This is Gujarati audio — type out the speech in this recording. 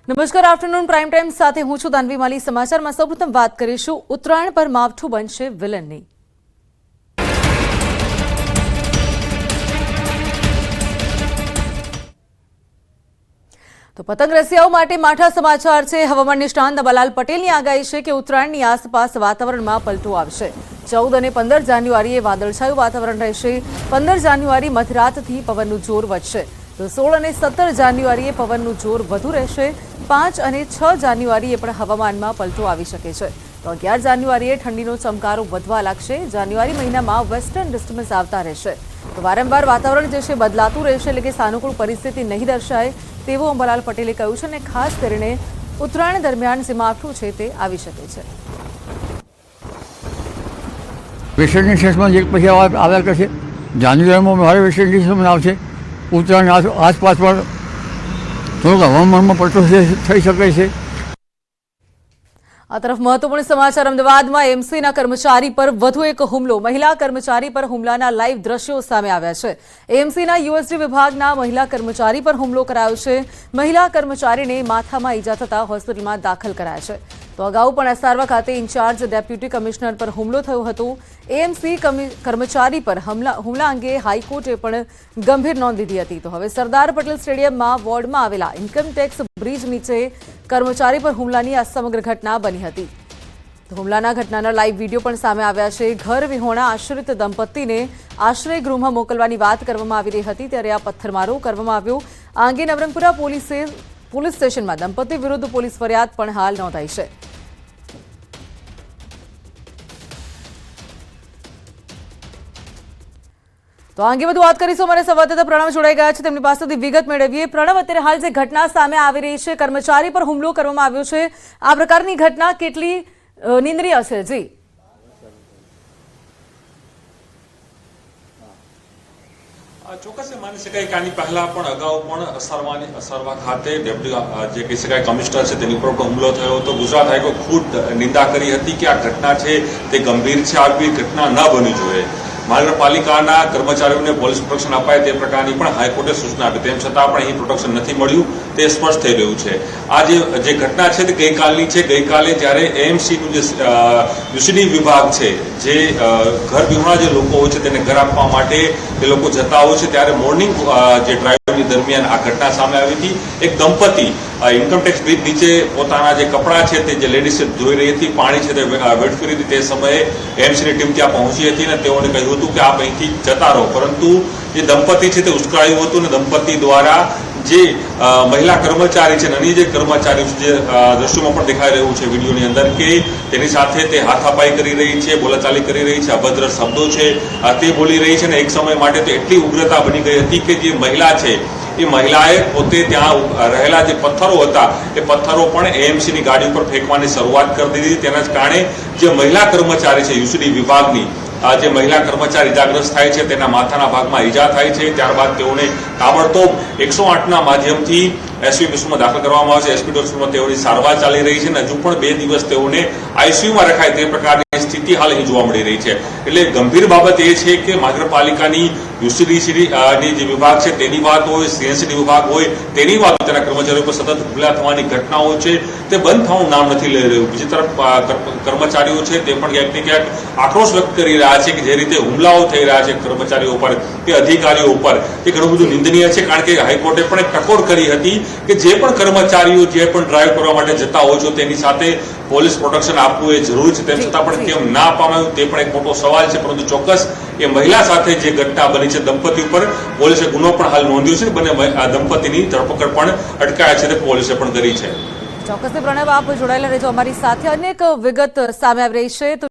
નમસ્કાર, આફ્ટરનૂન પ્રાઇમ ટાઈમ સાથે હું છું દાનવી માલી. સમાચારમાં સૌપ્રથમ વાત કરીશું ઉત્તરાયણ પર માવઠું બનશે વિલનની. તો પતંગ રસિયાઓ માટે માઠા સમાચાર છે. હવામાન નિષ્ણાંત નવાલાલ પટેલની આગાહી છે કે ઉત્તરાયણની આસપાસ વાતાવરણમાં પલટો આવશે. 14 અને 15 જાન્યુઆરીએ વાદળછાયું વાતાવરણ રહેશે. 15 જાન્યુઆરી મધરાતથી પવનનું જોર વધશે. તો 16 અને 17 જાન્યુઆરીએ પવનનું જોર વધુ રહેશે. 5 અને 6 જાન્યુઆરીએ પણ હવામાનમાં પલટો આવી શકે છે. તો 11 જાન્યુઆરીએ ઠંડીનો ચમકારો વધવા લાગશે. જાન્યુઆરી મહિનામાં વેસ્ટર્ન ડિસ્ટર્બન્સ આવતા રહેશે. તો વારંવાર વાતાવરણ જે છે બદલાતું રહેશે, એટલે કે સાનુકૂળ પરિસ્થિતિ નહીં દર્શાય તેવું અંબાલાલ પટેલે કહ્યું છે. અને ખાસ કરીને ઉત્તરાયણ દરમિયાન જે માવઠું છે તે આવી શકે છે. વેસ્ટર્ન ડિસ્ટર્બન્સ એક પછી આવ્યા કરશે. જાન્યુઆરીમાં ભારે વેસ્ટર્ન ડિસ્ટર્બન્સ આવશે. ઉત્તરાયણ આસપાસ પણ થોડોક હવામાનમાં પલટો થઈ શકે છે. આ તરફ મહત્વપૂર્ણ સમાચાર. અમદાવાદમાં એમસીના કર્મચારી પર વધુ એક હુમલો. મહિલા કર્મચારી પર હુમલાના લાઈવ દ્રશ્યો સામે આવ્યા છે. એમસીના યુએસડી વિભાગના મહિલા કર્મચારી પર હુમલો કરાયો છે. મહિલા કર્મચારીને માથામાં ઈજા થતા હોસ્પિટલમાં દાખલ કરાયા છે. તો અગાઉ પણ અસારવા ખાતે ઇન્ચાર્જ ડેપ્યુટી કમિશનર પર હુમલો થયો હતો. એએમસી કર્મચારી પર હુમલા અંગે હાઈકોર્ટે પણ ગંભીર નોંધ લીધી હતી. તો હવે સરદાર પટેલ સ્ટેડિયમમાં વોર્ડમાં આવેલા ઇન્કમટેક્સ બ્રિજ નીચે કર્મચારી પર હુમલાની આ સમગ્ર ઘટના બની હતી. હુમલાના ઘટનાના લાઈવ વિડીયો પણ સામે આવ્યા છે. ઘર વિહોણા આશ્રિત દંપતીને આશ્રય ગૃહમાં મોકલવાની વાત કરવામાં આવી રહી હતી, ત્યારે આ પથ્થરમારો કરવામાં આવ્યો. આ અંગે નવરંગપુરા પોલીસ સ્ટેશનમાં દંપતી વિરુદ્ધ પોલીસ ફરિયાદ પણ હાલ નોંધાઈ છે. તો આ અંગે વધુ વાત કરીશું. અમારા સંવાદદાતા પ્રણવ જોડાઈ ગયા છે, તેમની પાસેથી વિગત મેળવીએ. પ્રણવ, અત્યારે હાલ જે ઘટના સામે આવી રહી છે, કર્મચારી પર હુમલો કરવામાં આવ્યો છે, આ પ્રકારની ઘટના કેટલી નિંદનીય છે? જી, ચોક્કસ માની શકાય કે આની પહેલા પણ અગાઉ પણ અસારવા ખાતે ડેપ્યુટી જે કહી શકાય કમિશનર છે તેની ઉપર પણ હુમલો થયો હતો. ગુજરાત હાઈકોર્ટ ખુદ નિંદા કરી હતી કે આ ઘટના છે તે ગંભીર છે, આવી ઘટના ન બનવી જોઈએ. મહાનગરપાલિકાના કર્મચારીઓને પોલીસ પ્રોટેક્શન અપાય તે પ્રકારની પણ હાઈકોર્ટે સૂચના આપી. તેમ છતાં પણ અહીં પ્રોટેક્શન નથી મળ્યું, તે સ્પષ્ટ થઈ રહ્યું છે. આ જે ઘટના છે તે ગઈકાલની છે. ગઈકાલે જ્યારે એએમસીનું જે યુસીડી વિભાગ છે, જે ઘર વિહોણા જે લોકો હોય છે તેને ઘર આપવા માટે એ લોકો જતા હોય છે, ત્યારે મોર્નિંગ જે ડ્રાઈવની દરમિયાન આ ઘટના સામે આવી હતી. એક દંપતી ઇન્કમટેક્સ બ્રિજ નીચે પોતાના જે કપડાં છે તે જે લેડીઝ ધોઈ રહી હતી, પાણી છે તે વેડફી રહી હતી. તે સમયે એએમસીની ટીમ ત્યાં પહોંચી હતી અને તેઓને કહ્યું હતું કે આપ અહીંથી જતા રહો, પરંતુ જે દંપતી છે તે ઉશ્કેરાયું હતું અને દંપતી દ્વારા જે મહિલા કર્મચારી છે, નાની જે કર્મચારી જે દ્રશ્યોમાં પણ દેખાઈ રહ્યું છે વિડીયોની અંદર, કે તેની સાથે તે હાથાપાઈ કરી રહી છે, બોલાચાલી કરી રહી છે, અભદ્ર શબ્દો છે તે બોલી રહી છે. અને એક સમય માટે તો એટલી ઉગ્રતા બની ગઈ હતી કે જે મહિલા છે એ મહિલાએ પોતે ત્યાં રહેલા જે પથ્થરો હતા એ પથ્થરો પણ એએમસીની ગાડી ઉપર ફેંકવાની શરૂઆત કરી દીધી. તેના જ કારણે જે મહિલા કર્મચારી છે યુસીડી વિભાગની, જે મહિલા કર્મચારી ઇજાગ્રસ્ત થાય છે, તેના માથાના ભાગમાં ઈજા થાય છે. ત્યારબાદ તેઓને તાબડતોબ 108ના માધ્યમથી એસવી હોસ્પિટલમાં દાખલ કરવામાં આવે છે. એસપી હોસ્પિટલમાં તેઓની સારવાર ચાલી રહી છે અને હજુ પણ 2 દિવસ તેઓને આઈસીયુમાં રખાય તે પ્રકારની સ્થિતિ હાલ અહીં જોવા મળી રહી છે. એટલે ગંભીર બાબત એ છે કે મહાનગરપાલિકાની યુસીડીની જે વિભાગ છે તેની વાત હોય, સીએનસીડી વિભાગ હોય તેની વાત, તેના કર્મચારીઓ પર સતત હુમલા થવાની ઘટનાઓ છે તે બંધ થવાનું નામ નથી લઈ રહ્યું. બીજી તરફ કર્મચારીઓ છે તે પણ ક્યાંક ને ક્યાંક આક્રોશ વ્યક્ત કરી રહ્યા છે કે જે રીતે હુમલાઓ થઈ રહ્યા છે કર્મચારીઓ ઉપર કે અધિકારીઓ ઉપર, એ ઘણું બધું નિંદનીય છે. કારણ કે હાઈકોર્ટે પણ એક ટકોર કરી હતી કે જે પણ કર્મચારીઓ જે પણ ડ્રાઈવ કરવા માટે જતા હોય છે તેની સાથે પોલીસ પ્રોટેક્શન આપવું એ જરૂરી છે. તેમ છતાં પણ કેમ ના અપાયું તે પણ એક મોટો સવાલ છે. પરંતુ ચોક્કસ એ મહિલા સાથે જે ઘટના બની છે દંપતી ઉપર, પોલીસે ગુનો પણ હાલ નોંધ્યો છે. બંને દંપતીની ધરપકડ પણ અટકાયા છે તે પોલીસે પણ કરી છે. ચોક્કસ પ્રણવ, આપ જોડાયેલા રહેજો અમારી સાથે. અનેક વિગત સામે આવી રહી છે.